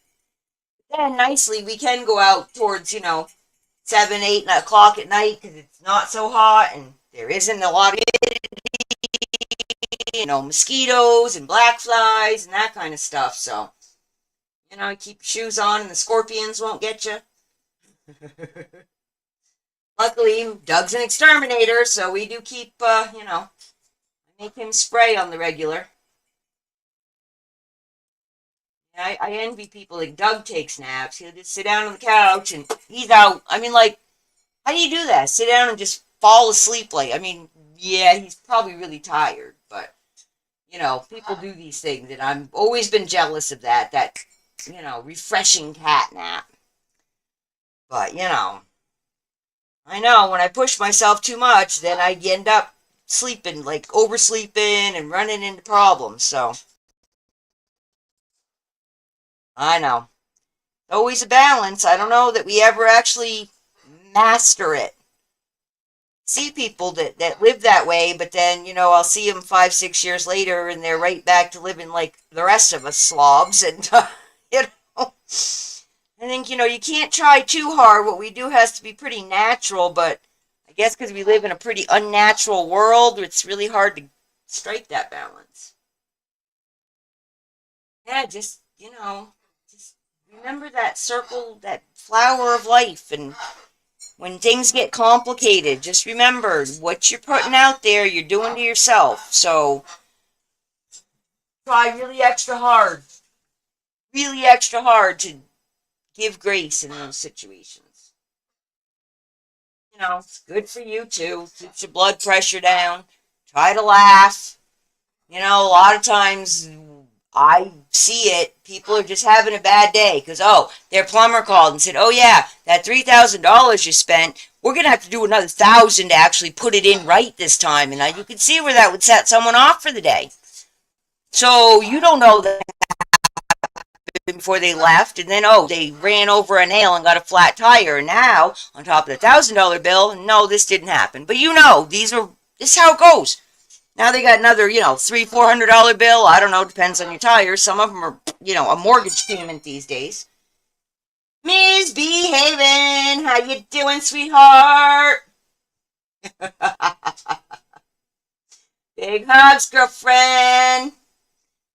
Then nicely we can go out towards 7, 8 o'clock at night because it's not so hot and there isn't a lot of mosquitoes and black flies and that kind of stuff. So keep your shoes on and the scorpions won't get you. Luckily, Doug's an exterminator, so we do keep, make him spray on the regular. I envy people like Doug takes naps. He'll just sit down on the couch and he's out. I mean, like, how do you do that? Sit down and just fall asleep yeah, he's probably really tired, but, people do these things, and I've always been jealous of that, refreshing cat nap. But, I know when I push myself too much, then I end up sleeping, like oversleeping and running into problems, so. I know. Always a balance. I don't know that we ever actually master it. See people that live that way, but then, I'll see them 5, 6 years later and they're right back to living like the rest of us slobs. And, I think, you can't try too hard. What we do has to be pretty natural, but I guess because we live in a pretty unnatural world, it's really hard to strike that balance. Yeah, just remember that circle, that flower of life, and when things get complicated, just remember what you're putting out there, you're doing to yourself. So try really extra hard to give grace in those situations. It's good for you too. Keeps your blood pressure down. Try to laugh. A lot of times I see it. People are just having a bad day because, their plumber called and said, oh, yeah, that $3,000 you spent, we're going to have to do another 1,000 to actually put it in right this time. And you can see where that would set someone off for the day. So you don't know that before they left. And then, they ran over a nail and got a flat tire. And now, on top of the $1,000 bill, no, this didn't happen. But this is how it goes. Now they got another, $300, $400 bill. I don't know, depends on your tires. Some of them are, a mortgage payment these days. Misbehaving, how you doing, sweetheart? Big hugs, girlfriend.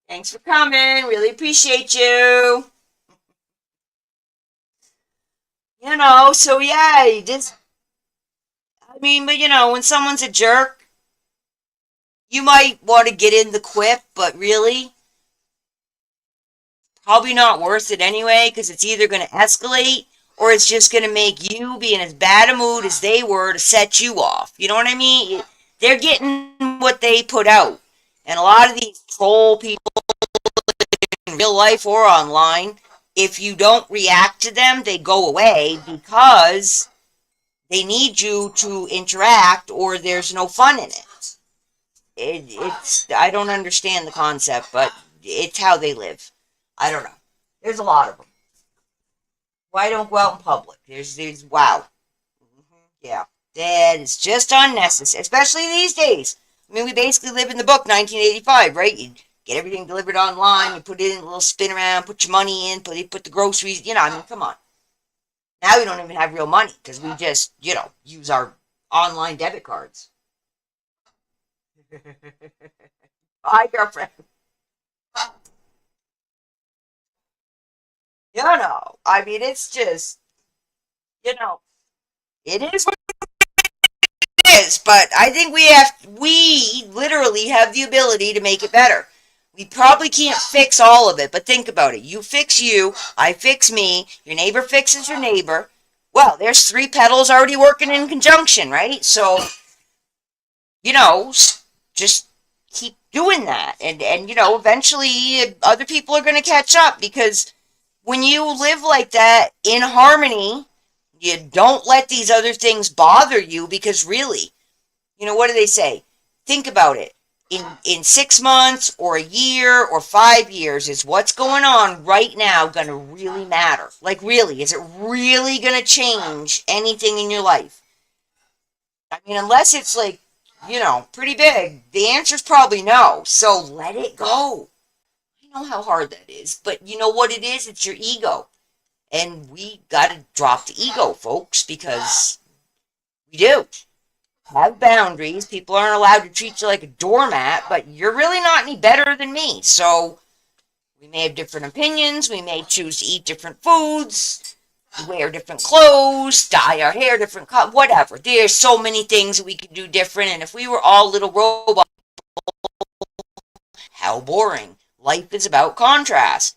Thanks for coming. Really appreciate you. So yeah, but when someone's a jerk, you might want to get in the quip, but really, probably not worth it anyway, because it's either going to escalate or it's just going to make you be in as bad a mood as they were to set you off. You know what I mean? They're getting what they put out. And a lot of these troll people in real life or online, if you don't react to them, they go away because they need you to interact or there's no fun in it. It's I don't understand the concept, but it's how they live. I don't know. There's a lot of them. Why don't go out in public? Wow. Yeah. That is just unnecessary, especially these days. We basically live in the book 1985, right? You get everything delivered online, you put it in a little spin around, put your money in, put the groceries, come on. Now we don't even have real money because we just, use our online debit cards. Hi, girlfriend. It's just, it is what it is, but I think we literally have the ability to make it better. We probably can't fix all of it, but think about it. You fix you, I fix me, your neighbor fixes your neighbor. Well, there's 3 pedals already working in conjunction, right? So, just keep doing that. And eventually other people are going to catch up, because when you live like that in harmony, you don't let these other things bother you, because really, what do they say? Think about it. In 6 months or a year or 5 years, is what's going on right now going to really matter? Like, really, is it really going to change anything in your life? I mean, unless it's like, pretty big, the answer's probably no. So let it go. I know how hard that is, but you know what it is? It's your ego. And we got to drop the ego, folks, because we do have boundaries. People aren't allowed to treat you like a doormat, but you're really not any better than me. So we may have different opinions. We may choose to eat different foods, wear different clothes, dye our hair different color, whatever. There's so many things that we could do different. And if we were all little robots, how boring. Life is about contrast.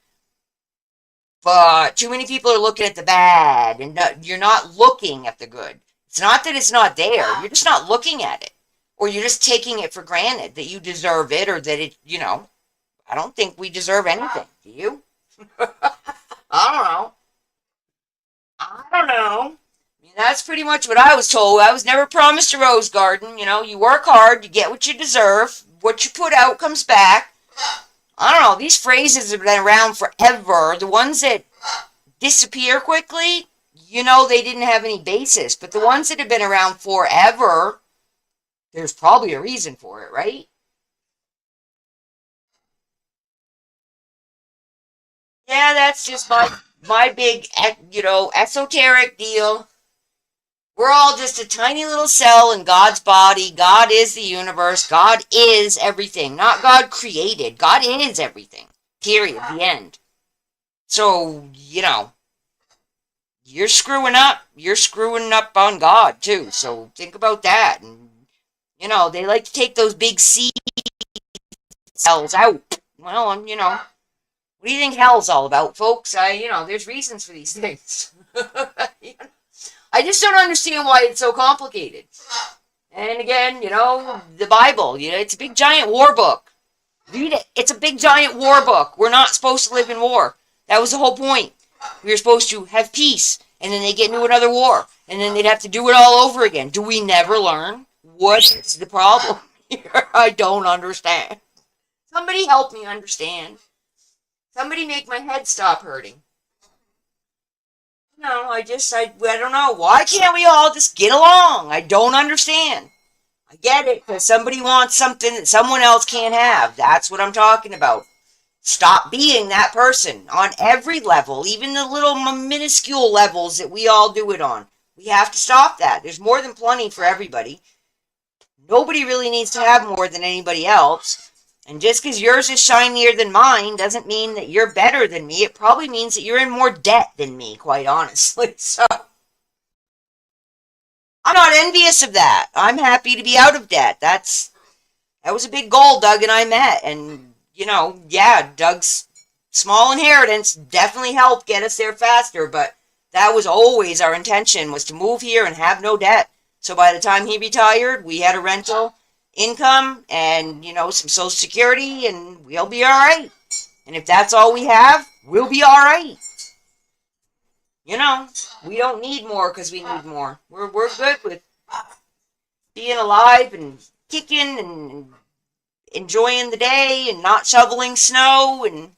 But too many people are looking at the bad, and you're not looking at the good. It's not that it's not there. You're just not looking at it. Or you're just taking it for granted that you deserve it, or that it, I don't think we deserve anything. Do you? I don't know. I don't know. I mean, that's pretty much what I was told. I was never promised a rose garden. You work hard, you get what you deserve. What you put out comes back. I don't know. These phrases have been around forever. The ones that disappear quickly, they didn't have any basis. But the ones that have been around forever, there's probably a reason for it, right? Yeah, that's just my big, esoteric deal. We're all just a tiny little cell in God's body. God is the universe. God is everything. Not God created. God is everything. Period. The end. So, you're screwing up. You're screwing up on God, too. So think about that. And, they like to take those big seed cells out. Well, what do you think hell's all about, folks? There's reasons for these things. I just don't understand why it's so complicated. And again, the Bible, it's a big giant war book. Read it. It's a big giant war book. We're not supposed to live in war. That was the whole point. We were supposed to have peace, and then they get into another war, and then they'd have to do it all over again. Do we never learn? What's the problem here? I don't understand. Somebody help me understand. Somebody make my head stop hurting. No, I don't know. Why can't we all just get along? I don't understand. I get it, because somebody wants something that someone else can't have. That's what I'm talking about. Stop being that person on every level, even the little minuscule levels that we all do it on. We have to stop that. There's more than plenty for everybody. Nobody really needs to have more than anybody else. And just because yours is shinier than mine doesn't mean that you're better than me. It probably means that you're in more debt than me, quite honestly. So I'm not envious of that. I'm happy to be out of debt. That was a big goal Doug and I met. And, Doug's small inheritance definitely helped get us there faster. But that was always our intention, was to move here and have no debt. So by the time he retired, we had a rental income and, some Social Security, and we'll be all right. And if that's all we have, we'll be all right. We don't need more because we need more. We're good with being alive and kicking and enjoying the day and not shoveling snow and,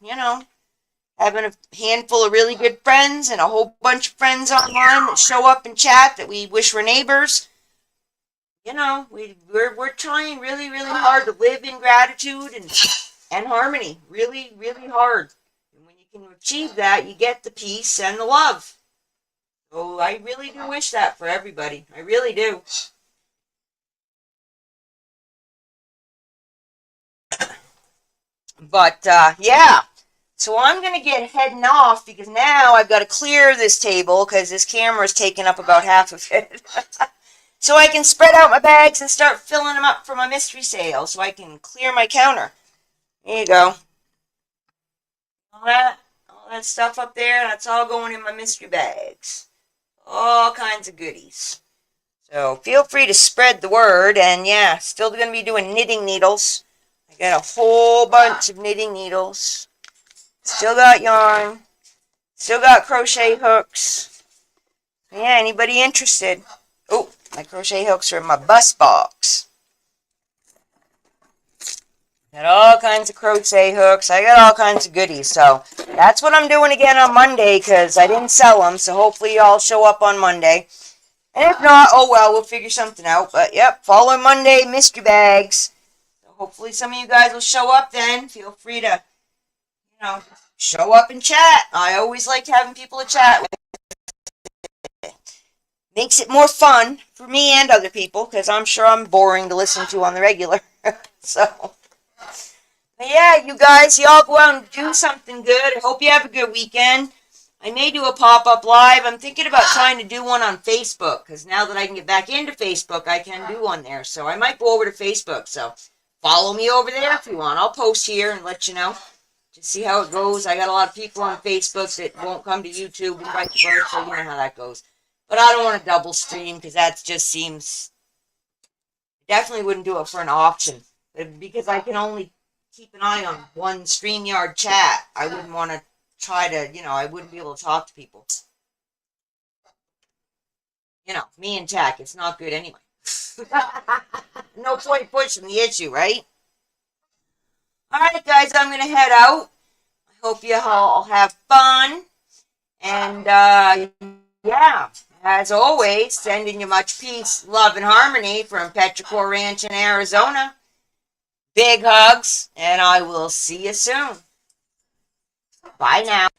having a handful of really good friends and a whole bunch of friends online that show up and chat that we wish were neighbors. We're trying really, really hard to live in gratitude and harmony. Really, really hard. And when you can achieve that, you get the peace and the love. So I really do wish that for everybody. I really do. But, yeah. So I'm going to get heading off, because now I've got to clear this table because this camera is taking up about half of it. So I can spread out my bags and start filling them up for my mystery sale, so I can clear my counter. There you go. All that stuff up there, that's all going in my mystery bags. All kinds of goodies. So feel free to spread the word, and yeah, still going to be doing knitting needles. I got a whole bunch of knitting needles. Still got yarn. Still got crochet hooks. Yeah, anybody interested? Oh, my crochet hooks are in my bus box. Got all kinds of crochet hooks. I got all kinds of goodies. So that's what I'm doing again on Monday because I didn't sell them. So hopefully y'all show up on Monday. And if not, oh well, we'll figure something out. But yep, following Monday, mystery bags. So hopefully some of you guys will show up then. Feel free to, show up and chat. I always like having people to chat with. Makes it more fun for me and other people because I'm sure I'm boring to listen to on the regular. So, but yeah, you guys, y'all go out and do something good. I hope you have a good weekend. I may do a pop-up live. I'm thinking about trying to do one on Facebook because now that I can get back into Facebook, I can do one there. So I might go over to Facebook. So follow me over there if you want. I'll post here and let you know. Just see how it goes. I got a lot of people on Facebook that won't come to YouTube and vice versa. You know how that goes. But I don't want to double stream because that just seems... Definitely wouldn't do it for an auction. Because I can only keep an eye on one StreamYard chat. I wouldn't want to try to, I wouldn't be able to talk to people. Me and Jack, it's not good anyway. No point pushing the issue, right? Alright, guys, I'm going to head out. I hope you all have fun. And, yeah, as always, sending you much peace, love, and harmony from Petrichor Ranch in Arizona. Big hugs, and I will see you soon. Bye now.